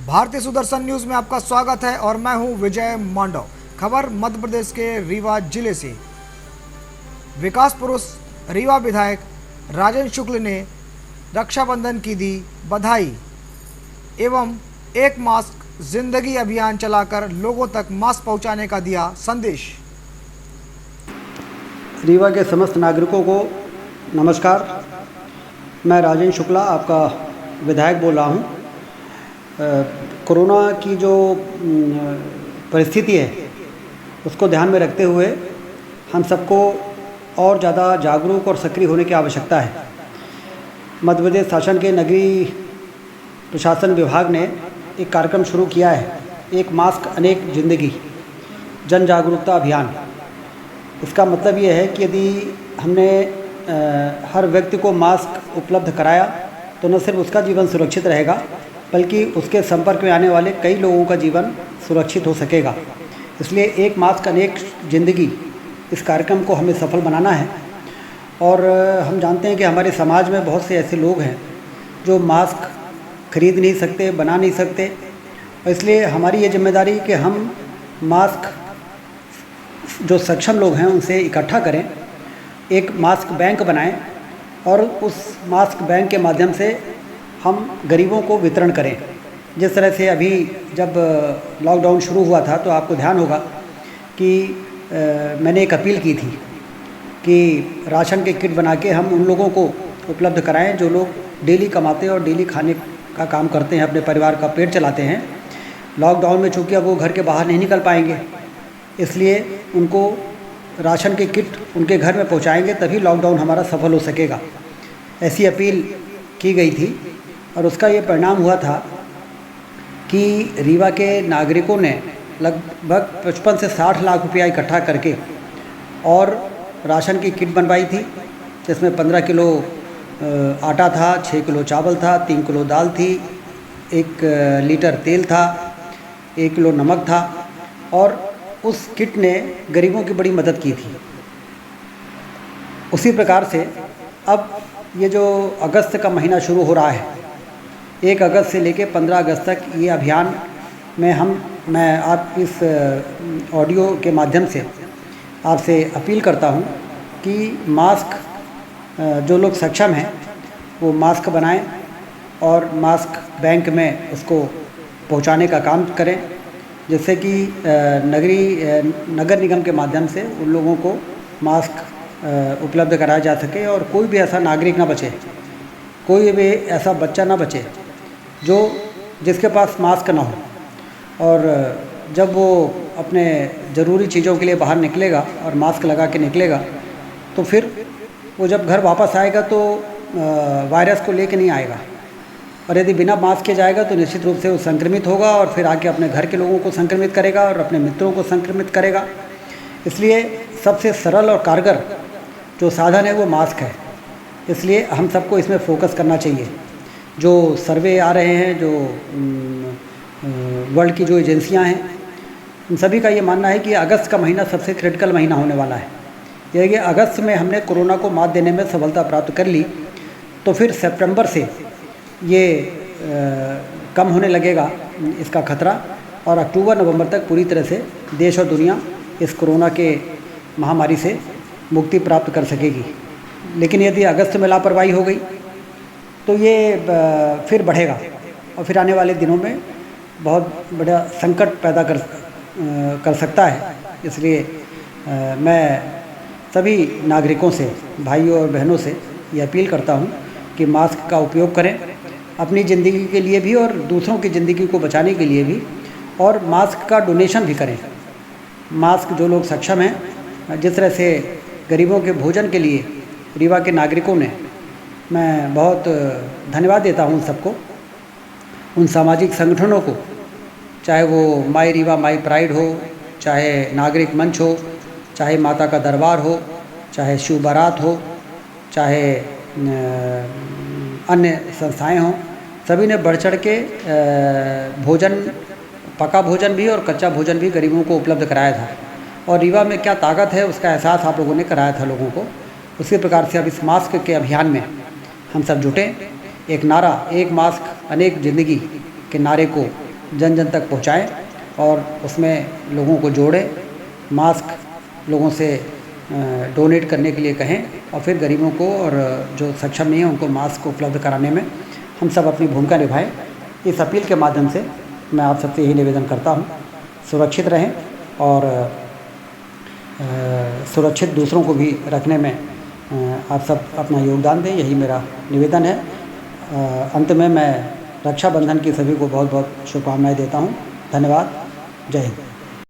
भारतीय सुदर्शन न्यूज में आपका स्वागत है और मैं हूं विजय मांडव। खबर मध्य प्रदेश के रीवा जिले से। विकास पुरुष रीवा विधायक राजेंद्र शुक्ल ने रक्षाबंधन की दी बधाई एवं एक मास्क जिंदगी अभियान चलाकर लोगों तक मास्क पहुंचाने का दिया संदेश। रीवा के समस्त नागरिकों को नमस्कार। मैं राजेंद्र शुक्ला आपका विधायक बोल रहा हूँ। कोरोना की जो परिस्थिति है उसको ध्यान में रखते हुए हम सबको और ज़्यादा जागरूक और सक्रिय होने की आवश्यकता है। मध्य प्रदेश शासन के नगरीय प्रशासन विभाग ने एक कार्यक्रम शुरू किया है, एक मास्क अनेक जिंदगी जन जागरूकता अभियान। इसका मतलब ये है कि यदि हमने हर व्यक्ति को मास्क उपलब्ध कराया तो न सिर्फ उसका जीवन सुरक्षित रहेगा बल्कि उसके संपर्क में आने वाले कई लोगों का जीवन सुरक्षित हो सकेगा। इसलिए एक मास्क अनेक ज़िंदगी इस कार्यक्रम को हमें सफल बनाना है। और हम जानते हैं कि हमारे समाज में बहुत से ऐसे लोग हैं जो मास्क खरीद नहीं सकते, बना नहीं सकते। इसलिए हमारी ये जिम्मेदारी कि हम मास्क जो सक्षम लोग हैं उनसे इकट्ठा करें, एक मास्क बैंक बनाएं और उस मास्क बैंक के माध्यम से हम गरीबों को वितरण करें। जिस तरह से अभी जब लॉकडाउन शुरू हुआ था तो आपको ध्यान होगा कि मैंने एक अपील की थी कि राशन के किट बना के हम उन लोगों को उपलब्ध कराएं जो लोग डेली कमाते हैं और डेली खाने का काम करते हैं, अपने परिवार का पेट चलाते हैं। लॉकडाउन में चूँकि अब वो घर के बाहर नहीं निकल पाएंगे, इसलिए उनको राशन के किट उनके घर में पहुंचाएंगे, तभी लॉकडाउन हमारा सफल हो सकेगा। ऐसी अपील की गई थी और उसका ये परिणाम हुआ था कि रीवा के नागरिकों ने लगभग 55 से 60 लाख रुपया इकट्ठा करके और राशन की किट बनवाई थी, जिसमें 15 किलो आटा था, 6 किलो चावल था, 3 किलो दाल थी, 1 लीटर तेल था, 1 किलो नमक था। और उस किट ने गरीबों की बड़ी मदद की थी। उसी प्रकार से अब ये जो अगस्त का महीना शुरू हो रहा है, 1 अगस्त से लेकर 15 अगस्त तक ये अभियान में मैं आप इस ऑडियो के माध्यम से आपसे अपील करता हूँ कि मास्क जो लोग सक्षम हैं वो मास्क बनाएं और मास्क बैंक में उसको पहुँचाने का काम करें, जिससे कि नगर निगम के माध्यम से उन लोगों को मास्क उपलब्ध कराया जा सके और कोई भी ऐसा नागरिक ना बचे, कोई भी ऐसा बच्चा ना बचे जिसके पास मास्क ना हो। और जब वो अपने ज़रूरी चीज़ों के लिए बाहर निकलेगा और मास्क लगा के निकलेगा तो फिर वो जब घर वापस आएगा तो वायरस को लेके नहीं आएगा, और यदि बिना मास्क के जाएगा तो निश्चित रूप से वो संक्रमित होगा और फिर आके अपने घर के लोगों को संक्रमित करेगा और अपने मित्रों को संक्रमित करेगा। इसलिए सबसे सरल और कारगर जो साधन है वो मास्क है। इसलिए हम सबको इसमें फोकस करना चाहिए। जो सर्वे आ रहे हैं, जो वर्ल्ड की जो एजेंसियां हैं, उन सभी का ये मानना है कि अगस्त का महीना सबसे क्रिटिकल महीना होने वाला है। यह कि अगस्त में हमने कोरोना को मात देने में सफलता प्राप्त कर ली तो फिर सितंबर से ये कम होने लगेगा इसका खतरा, और अक्टूबर नवंबर तक पूरी तरह से देश और दुनिया इस कोरोना के महामारी से मुक्ति प्राप्त कर सकेगी। लेकिन यदि अगस्त में लापरवाही हो गई तो ये फिर बढ़ेगा और फिर आने वाले दिनों में बहुत बड़ा संकट पैदा कर सकता है। इसलिए मैं सभी नागरिकों से, भाइयों और बहनों से ये अपील करता हूँ कि मास्क का उपयोग करें अपनी ज़िंदगी के लिए भी और दूसरों की ज़िंदगी को बचाने के लिए भी, और मास्क का डोनेशन भी करें। मास्क जो लोग सक्षम हैं, जिस तरह से गरीबों के भोजन के लिए रीवा के नागरिकों ने, मैं बहुत धन्यवाद देता हूँ सबको, उन सामाजिक संगठनों को, चाहे वो माई रीवा माई प्राइड हो, चाहे नागरिक मंच हो, चाहे माता का दरबार हो, चाहे शिव बारात हो, चाहे अन्य संस्थाएं हों, सभी ने बढ़ चढ़ के भोजन, पका भोजन भी और कच्चा भोजन भी गरीबों को उपलब्ध कराया था। और रीवा में क्या ताकत है उसका एहसास आप लोगों ने कराया था लोगों को। उसी प्रकार से अब इस मास्क के अभियान में हम सब जुटें, एक नारा, एक मास्क अनेक ज़िंदगी के नारे को जन जन तक पहुँचाएँ और उसमें लोगों को जोड़ें, मास्क लोगों से डोनेट करने के लिए कहें और फिर गरीबों को और जो सक्षम नहीं है उनको मास्क उपलब्ध कराने में हम सब अपनी भूमिका निभाएं। इस अपील के माध्यम से मैं आप सबसे यही निवेदन करता हूं, सुरक्षित रहें और सुरक्षित दूसरों को भी रखने में आप सब अपना योगदान दें, यही मेरा निवेदन है। अंत में मैं रक्षाबंधन की सभी को बहुत बहुत शुभकामनाएं देता हूं। धन्यवाद। जय हिंद।